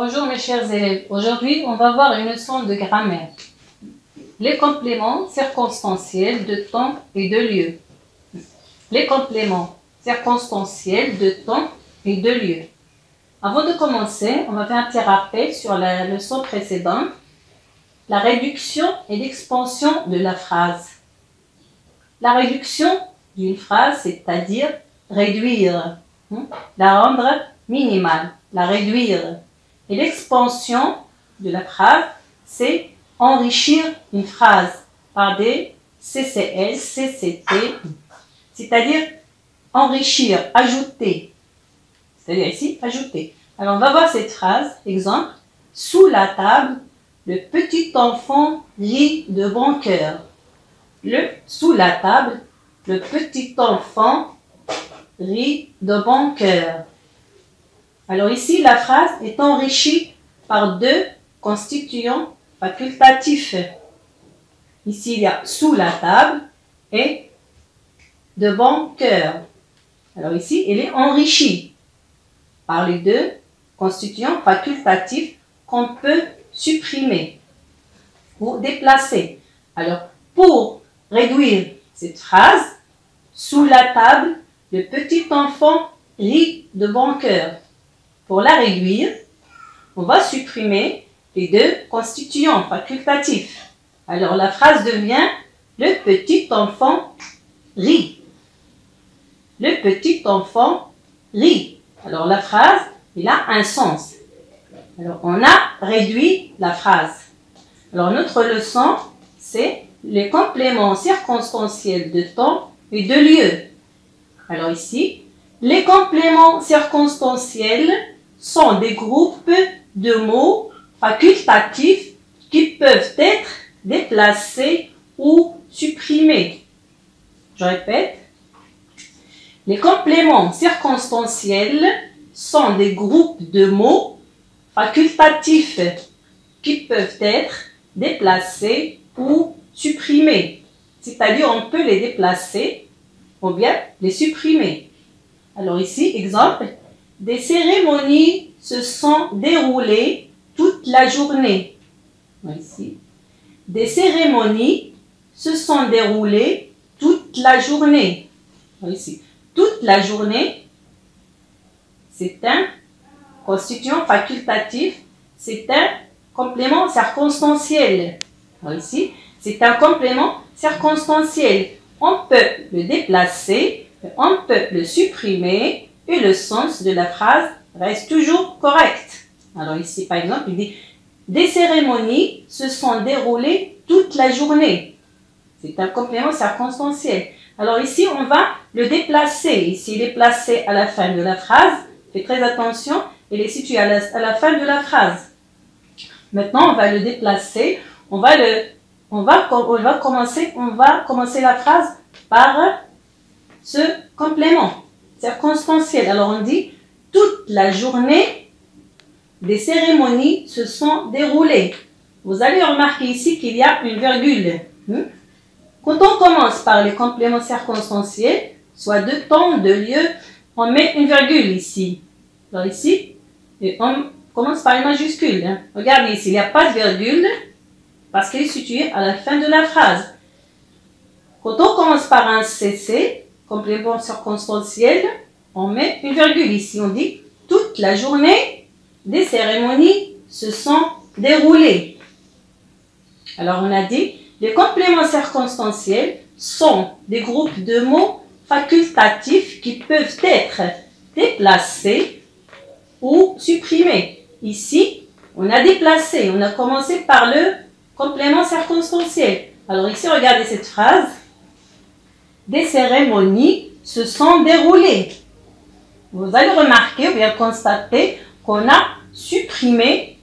Bonjour mes chers élèves, aujourd'hui on va voir une leçon de grammaire. Les compléments circonstanciels de temps et de lieu. Les compléments circonstanciels de temps et de lieu. Avant de commencer, on va faire un petit rappel sur la leçon précédente. La réduction et l'expansion de la phrase. La réduction d'une phrase, c'est-à-dire réduire, la rendre minimale, la réduire. Et l'expansion de la phrase, c'est enrichir une phrase par des CCL, CCT, c'est-à-dire enrichir, ajouter. C'est-à-dire ici, ajouter. Alors, on va voir cette phrase, exemple, sous la table, le petit enfant rit de bon cœur. Sous la table, le petit enfant rit de bon cœur. Alors ici, la phrase est enrichie par deux constituants facultatifs. Ici, il y a sous la table et de bon cœur. Alors ici, elle est enrichie par les deux constituants facultatifs qu'on peut supprimer ou déplacer. Alors, pour réduire cette phrase, sous la table, le petit enfant rit de bon cœur. Pour la réduire, on va supprimer les deux constituants facultatifs. Alors, la phrase devient « Le petit enfant rit ». Le petit enfant rit. Alors, la phrase, elle a un sens. Alors, on a réduit la phrase. Alors, notre leçon, c'est les compléments circonstanciels de temps et de lieu. Alors ici, les compléments circonstanciels sont des groupes de mots facultatifs qui peuvent être déplacés ou supprimés. Je répète, les compléments circonstanciels sont des groupes de mots facultatifs qui peuvent être déplacés ou supprimés. C'est-à-dire, on peut les déplacer ou bien les supprimer. Alors ici, exemple, des cérémonies se sont déroulées toute la journée. Ici, des cérémonies se sont déroulées toute la journée. Ici, toute la journée, c'est un constituant facultatif, c'est un complément circonstanciel. Ici, c'est un complément circonstanciel. On peut le déplacer, on peut le supprimer et le sens de la phrase reste toujours correct. Alors ici, par exemple, il dit « Des cérémonies se sont déroulées toute la journée ». C'est un complément circonstanciel. Alors ici, on va le déplacer. Ici, il est placé à la fin de la phrase. Faites très attention, il est situé à la fin de la phrase. Maintenant, on va le déplacer. On va commencer la phrase par ce complément circonstanciel. Alors, on dit « Toute la journée, des cérémonies se sont déroulées ». Vous allez remarquer ici qu'il y a une virgule. Quand on commence par les compléments circonstanciels, soit de temps, de lieu, on met une virgule ici. Alors ici, on commence par une majuscule. Regardez ici, il n'y a pas de virgule parce qu'elle est située à la fin de la phrase. Quand on commence par un CC, complément circonstanciel, on met une virgule ici. On dit « Toute la journée, des cérémonies se sont déroulées ». Alors, on a dit « Les compléments circonstanciels sont des groupes de mots facultatifs qui peuvent être déplacés ou supprimés ». Ici, on a déplacé, on a commencé par le complément circonstanciel. Alors ici, regardez cette phrase. Des cérémonies se sont déroulées. Vous allez remarquer ou bien constater qu'on a supprimé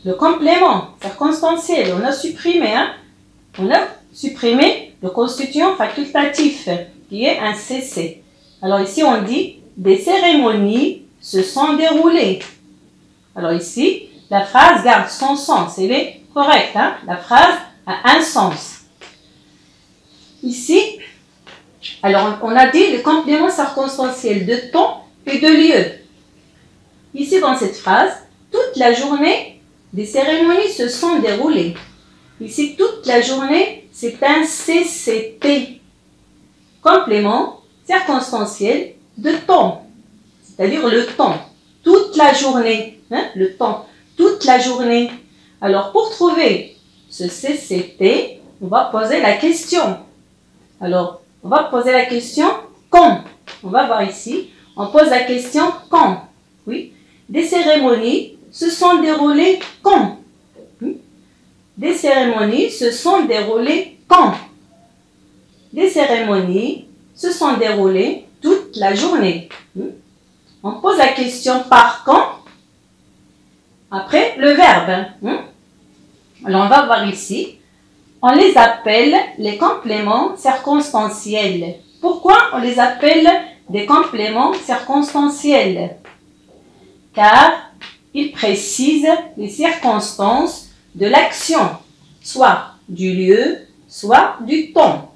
le complément circonstanciel. On a supprimé le constituant facultatif qui est un CC. Alors ici, on dit des cérémonies se sont déroulées. Alors ici, la phrase garde son sens. Elle est correcte. La phrase a un sens. Ici, alors on a dit le complément circonstanciel de temps et de lieu. Ici, dans cette phrase, toute la journée, des cérémonies se sont déroulées. Ici, toute la journée, c'est un CCT. Complément circonstanciel de temps. C'est-à-dire le temps. Toute la journée. Hein, le temps. Toute la journée. Alors, pour trouver ce CCT, on va poser la question. Alors, on va poser la question quand. On va voir ici. On pose la question quand. Oui. Des cérémonies se sont déroulées quand. Des cérémonies se sont déroulées quand. Des cérémonies se sont déroulées toute la journée. On pose la question par quand. Après, le verbe. Alors, on va voir ici. On les appelle les compléments circonstanciels. Pourquoi on les appelle des compléments circonstanciels? Car ils précisent les circonstances de l'action, soit du lieu, soit du temps.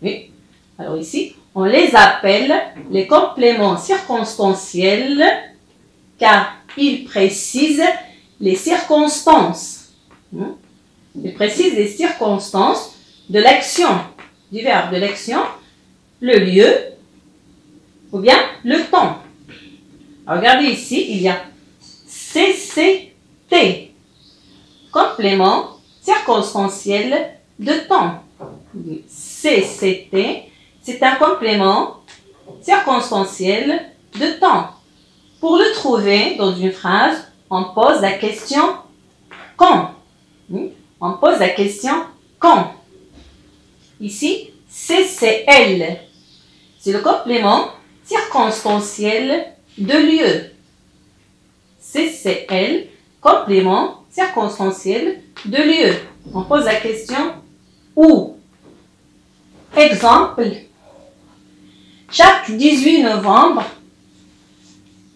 Oui. Alors ici, on les appelle les compléments circonstanciels car ils précisent les circonstances. Ils précisent les circonstances de l'action, du verbe de l'action, le lieu ou bien le temps. Alors, regardez ici, il y a CCT, complément circonstanciel de temps. CCT, c'est un complément circonstanciel de temps. Pour le trouver dans une phrase, on pose la question quand. On pose la question quand. Ici, CCL, c'est le complément circonstanciel de lieu. CCL, complément circonstanciel de lieu. On pose la question où. Exemple, chaque 18 novembre,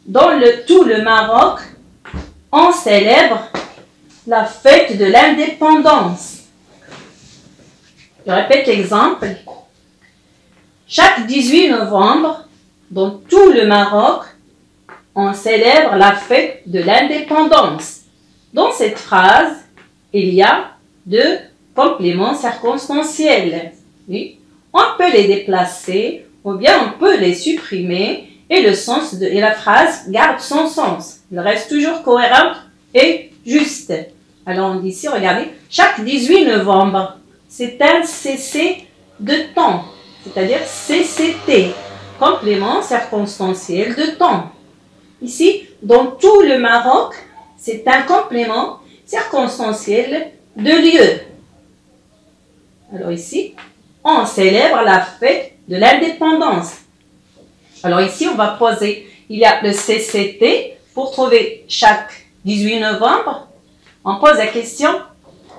dans tout le Maroc, on célèbre la fête de l'indépendance. Je répète l'exemple. Chaque 18 novembre, dans tout le Maroc, on célèbre la fête de l'indépendance. Dans cette phrase, il y a deux compléments circonstanciels. Oui. On peut les déplacer ou bien on peut les supprimer et la phrase garde son sens. Il reste toujours cohérent et juste. Alors on dit ici, regardez, chaque 18 novembre, c'est un CC de temps, c'est-à-dire CCT, complément circonstanciel de temps. Ici, dans tout le Maroc, c'est un complément circonstanciel de lieu. Alors ici, on célèbre la fête de l'indépendance. Alors ici, on va poser, il y a le CCT, pour trouver chaque 18 novembre, on pose la question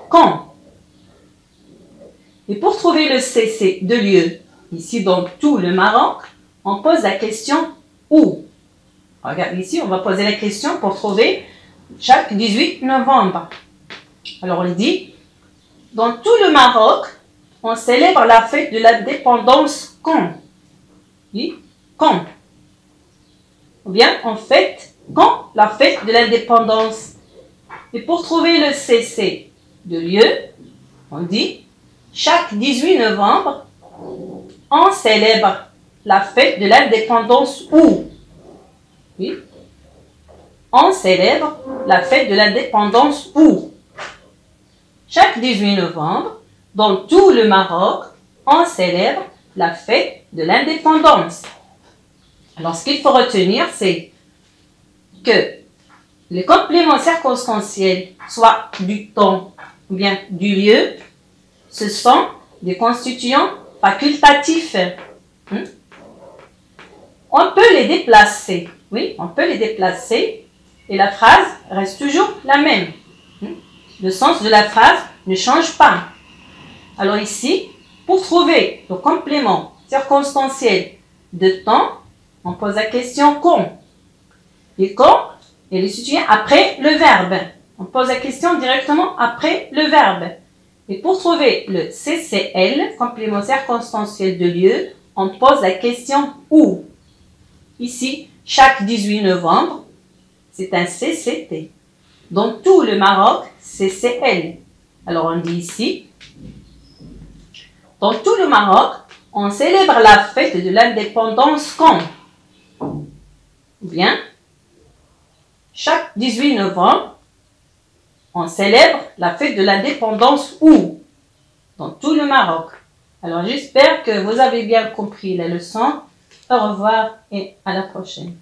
quand. Et pour trouver le CC de lieu, ici dans tout le Maroc, on pose la question où. Regarde ici, on va poser la question pour trouver chaque 18 novembre. Alors on dit, dans tout le Maroc, on célèbre la fête de l'indépendance quand? Oui, quand? Ou bien on fête quand la fête de l'indépendance? Et pour trouver le CC de lieu, on dit chaque 18 novembre, on célèbre la fête de l'indépendance où? Oui. On célèbre la fête de l'indépendance où? Chaque 18 novembre, dans tout le Maroc, on célèbre la fête de l'indépendance. Alors, ce qu'il faut retenir, c'est que les compléments circonstanciels, soit du temps ou bien du lieu, ce sont des constituants facultatifs. On peut les déplacer. Oui, on peut les déplacer et la phrase reste toujours la même. Le sens de la phrase ne change pas. Alors ici, pour trouver le complément circonstanciel de temps, on pose la question quand. Et quand, elle est située après le verbe. On pose la question directement après le verbe. Et pour trouver le CCL, complément circonstanciel de lieu, on pose la question où. Ici, chaque 18 novembre, c'est un CCT. Dans tout le Maroc, c'est CL. Alors on dit ici, dans tout le Maroc, on célèbre la fête de l'indépendance quand? Bien, chaque 18 novembre, on célèbre la fête de l'indépendance où? Dans tout le Maroc. Alors j'espère que vous avez bien compris la leçon. Au revoir et à la prochaine.